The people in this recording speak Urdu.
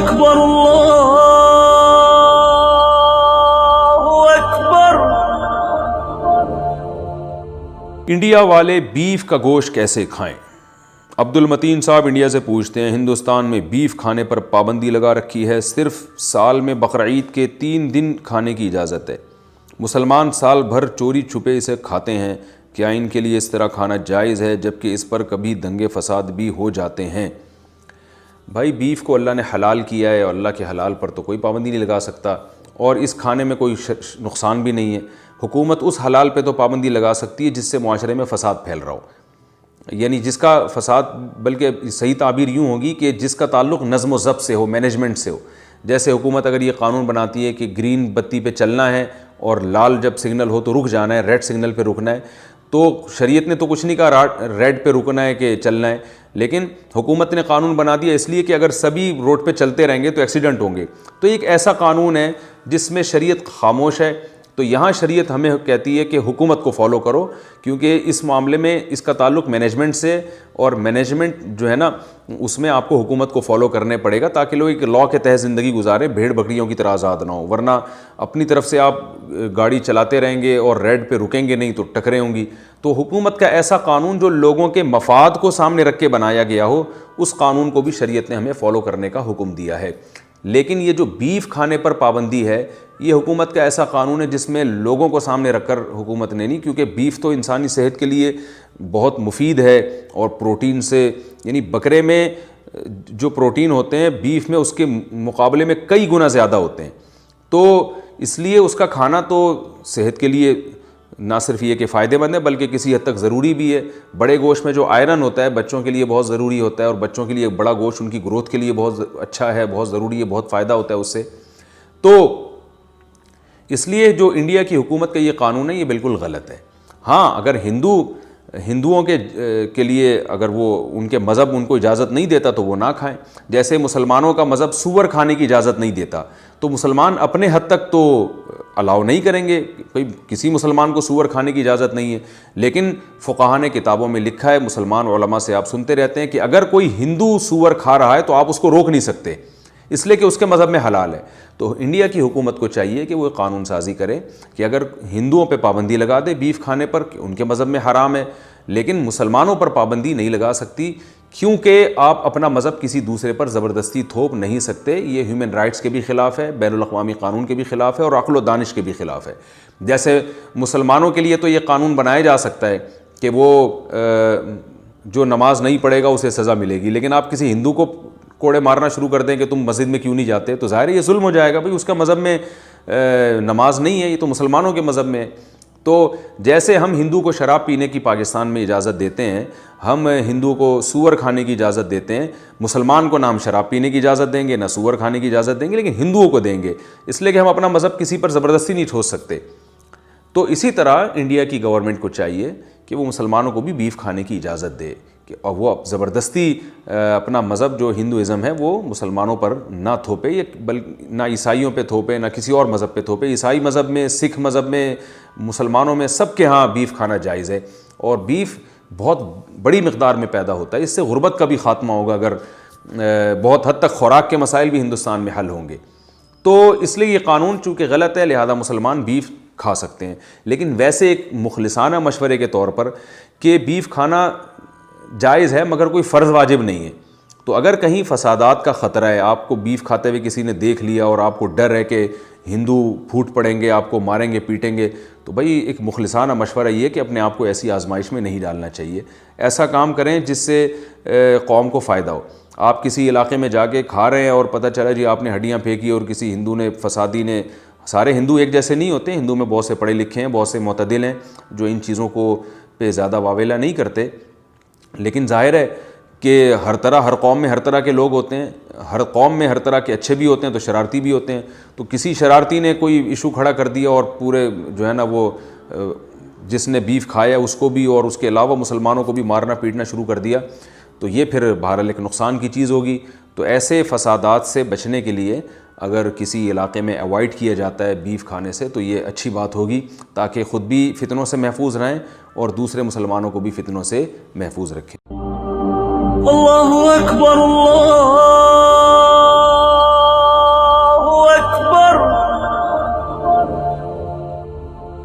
اکبر اللہ اکبر۔ انڈیا والے بیف کا گوشت کیسے کھائیں؟ عبد المتین صاحب انڈیا سے پوچھتے ہیں، ہندوستان میں بیف کھانے پر پابندی لگا رکھی ہے، صرف سال میں بقرعید کے 3 دن کھانے کی اجازت ہے۔ مسلمان سال بھر چوری چھپے اسے کھاتے ہیں، کیا ان کے لیے اس طرح کھانا جائز ہے جبکہ اس پر کبھی دنگے فساد بھی ہو جاتے ہیں؟ بھائی بیف کو اللہ نے حلال کیا ہے اور اللہ کے حلال پر تو کوئی پابندی نہیں لگا سکتا، اور اس کھانے میں کوئی نقصان بھی نہیں ہے۔ حکومت اس حلال پہ تو پابندی لگا سکتی ہے جس سے معاشرے میں فساد پھیل رہا ہو، یعنی جس کا فساد، بلکہ صحیح تعبیر یوں ہوگی کہ جس کا تعلق نظم و ضبط سے ہو، مینجمنٹ سے ہو۔ جیسے حکومت اگر یہ قانون بناتی ہے کہ گرین بتی پہ چلنا ہے اور لال جب سگنل ہو تو رک جانا ہے، ریڈ سگنل پہ رکنا ہے، تو شریعت نے تو کچھ نہیں کہا ریڈ پہ رکنا ہے کہ چلنا ہے، لیکن حکومت نے قانون بنا دیا اس لیے کہ اگر سبھی روڈ پہ چلتے رہیں گے تو ایکسیڈنٹ ہوں گے۔ تو ایک ایسا قانون ہے جس میں شریعت خاموش ہے، تو یہاں شریعت ہمیں کہتی ہے کہ حکومت کو فالو کرو، کیونکہ اس معاملے میں اس کا تعلق مینجمنٹ سے، اور مینجمنٹ جو ہے نا اس میں آپ کو حکومت کو فالو کرنے پڑے گا تاکہ لوگ ایک لاء کے تحت زندگی گزاریں، بھیڑ بکریوں کی طرح آزاد نہ ہو، ورنہ اپنی طرف سے آپ گاڑی چلاتے رہیں گے اور ریڈ پہ رکیں گے نہیں تو ٹکریں ہوں گی۔ تو حکومت کا ایسا قانون جو لوگوں کے مفاد کو سامنے رکھ کے بنایا گیا ہو، اس قانون کو بھی شریعت نے ہمیں فالو کرنے کا حکم دیا ہے۔ لیکن یہ جو بیف کھانے پر پابندی ہے، یہ حکومت کا ایسا قانون ہے جس میں لوگوں کو سامنے رکھ کر حکومت نے نہیں، کیونکہ بیف تو انسانی صحت کے لیے بہت مفید ہے، اور پروٹین سے، یعنی بکرے میں جو پروٹین ہوتے ہیں بیف میں اس کے مقابلے میں کئی گنا زیادہ ہوتے ہیں، تو اس لیے اس کا کھانا تو صحت کے لیے نہ صرف یہ کہ فائدہ مند ہے بلکہ کسی حد تک ضروری بھی ہے۔ بڑے گوشت میں جو آئرن ہوتا ہے بچوں کے لیے بہت ضروری ہوتا ہے، اور بچوں کے لیے بڑا گوشت ان کی گروتھ کے لیے بہت اچھا ہے، بہت ضروری ہے، بہت فائدہ ہوتا ہے اس سے۔ تو اس لیے جو انڈیا کی حکومت کا یہ قانون ہے یہ بالکل غلط ہے۔ ہاں اگر ہندوؤں کے لیے اگر وہ ان کے مذہب ان کو اجازت نہیں دیتا تو وہ نہ کھائیں، جیسے مسلمانوں کا مذہب سور کھانے کی اجازت نہیں دیتا، تو مسلمان اپنے حد تک تو الاؤ نہیں کریں گے، کسی مسلمان کو سور کھانے کی اجازت نہیں ہے، لیکن فقہاء نے کتابوں میں لکھا ہے، مسلمان علماء سے آپ سنتے رہتے ہیں کہ اگر کوئی ہندو سور کھا رہا ہے تو آپ اس کو روک نہیں سکتے، اس لیے کہ اس کے مذہب میں حلال ہے۔ تو انڈیا کی حکومت کو چاہیے کہ وہ قانون سازی کرے کہ اگر ہندوؤں پہ پابندی لگا دے بیف کھانے پر، ان کے مذہب میں حرام ہے، لیکن مسلمانوں پر پابندی نہیں لگا سکتی، کیونکہ آپ اپنا مذہب کسی دوسرے پر زبردستی تھوپ نہیں سکتے۔ یہ ہیومن رائٹس کے بھی خلاف ہے، بین الاقوامی قانون کے بھی خلاف ہے، اور عقل و دانش کے بھی خلاف ہے۔ جیسے مسلمانوں کے لیے تو یہ قانون بنایا جا سکتا ہے کہ وہ جو نماز نہیں پڑھے گا اسے سزا ملے گی، لیکن آپ کسی ہندو کو کوڑے مارنا شروع کر دیں کہ تم مسجد میں کیوں نہیں جاتے، تو ظاہر ہے یہ ظلم ہو جائے گا، بھئی اس کا مذہب میں نماز نہیں ہے، یہ تو مسلمانوں کے مذہب میں ہے۔ تو جیسے ہم ہندو کو شراب پینے کی پاکستان میں اجازت دیتے ہیں، ہم ہندو کو سور کھانے کی اجازت دیتے ہیں، مسلمان کو نہ ہم شراب پینے کی اجازت دیں گے نہ سور کھانے کی اجازت دیں گے، لیکن ہندوؤں کو دیں گے، اس لیے کہ ہم اپنا مذہب کسی پر زبردستی نہیں ٹھوس سکتے۔ تو اسی طرح انڈیا کی گورنمنٹ کو چاہیے کہ وہ مسلمانوں کو بھی بیف کھانے کی اجازت دے، اور وہ زبردستی اپنا مذہب جو ہندوازم ہے وہ مسلمانوں پر نہ تھوپے، نہ عیسائیوں پہ تھوپے، نہ کسی اور مذہب پہ تھوپے۔ عیسائی مذہب میں، سکھ مذہب میں، مسلمانوں میں، سب کے ہاں بیف کھانا جائز ہے، اور بیف بہت بڑی مقدار میں پیدا ہوتا ہے، اس سے غربت کا بھی خاتمہ ہوگا، اگر بہت حد تک خوراک کے مسائل بھی ہندوستان میں حل ہوں گے۔ تو اس لیے یہ قانون چونکہ غلط ہے، لہذا مسلمان بیف کھا سکتے ہیں، لیکن ویسے ایک مخلصانہ مشورے کے طور پر کہ بیف کھانا جائز ہے مگر کوئی فرض واجب نہیں ہے۔ تو اگر کہیں فسادات کا خطرہ ہے، آپ کو بیف کھاتے ہوئے کسی نے دیکھ لیا اور آپ کو ڈر ہے کہ ہندو پھوٹ پڑیں گے، آپ کو ماریں گے، پیٹیں گے، تو بھائی ایک مخلصانہ مشورہ یہ کہ اپنے آپ کو ایسی آزمائش میں نہیں ڈالنا چاہیے۔ ایسا کام کریں جس سے قوم کو فائدہ ہو۔ آپ کسی علاقے میں جا کے کھا رہے ہیں اور پتہ چلا جی آپ نے ہڈیاں پھینکی اور کسی ہندو نے، فسادی نے، سارے ہندو ایک جیسے نہیں ہوتے، ہندو میں بہت سے پڑھے لکھے ہیں، بہت سے معتدل ہیں جو ان چیزوں کو پہ زیادہ واویلا نہیں کرتے، لیکن ظاہر ہے کہ ہر قوم میں ہر طرح کے لوگ ہوتے ہیں، ہر قوم میں ہر طرح کے اچھے بھی ہوتے ہیں تو شرارتی بھی ہوتے ہیں۔ تو کسی شرارتی نے کوئی ایشو کھڑا کر دیا اور پورے جو ہے نا وہ جس نے بیف کھایا اس کو بھی اور اس کے علاوہ مسلمانوں کو بھی مارنا پیٹنا شروع کر دیا، تو یہ پھر بہرحال ایک نقصان کی چیز ہوگی۔ تو ایسے فسادات سے بچنے کے لیے اگر کسی علاقے میں اوائڈ کیا جاتا ہے بیف کھانے سے تو یہ اچھی بات ہوگی، تاکہ خود بھی فتنوں سے محفوظ رہیں اور دوسرے مسلمانوں کو بھی فتنوں سے محفوظ رکھیں۔ اللہ اکبر اللہ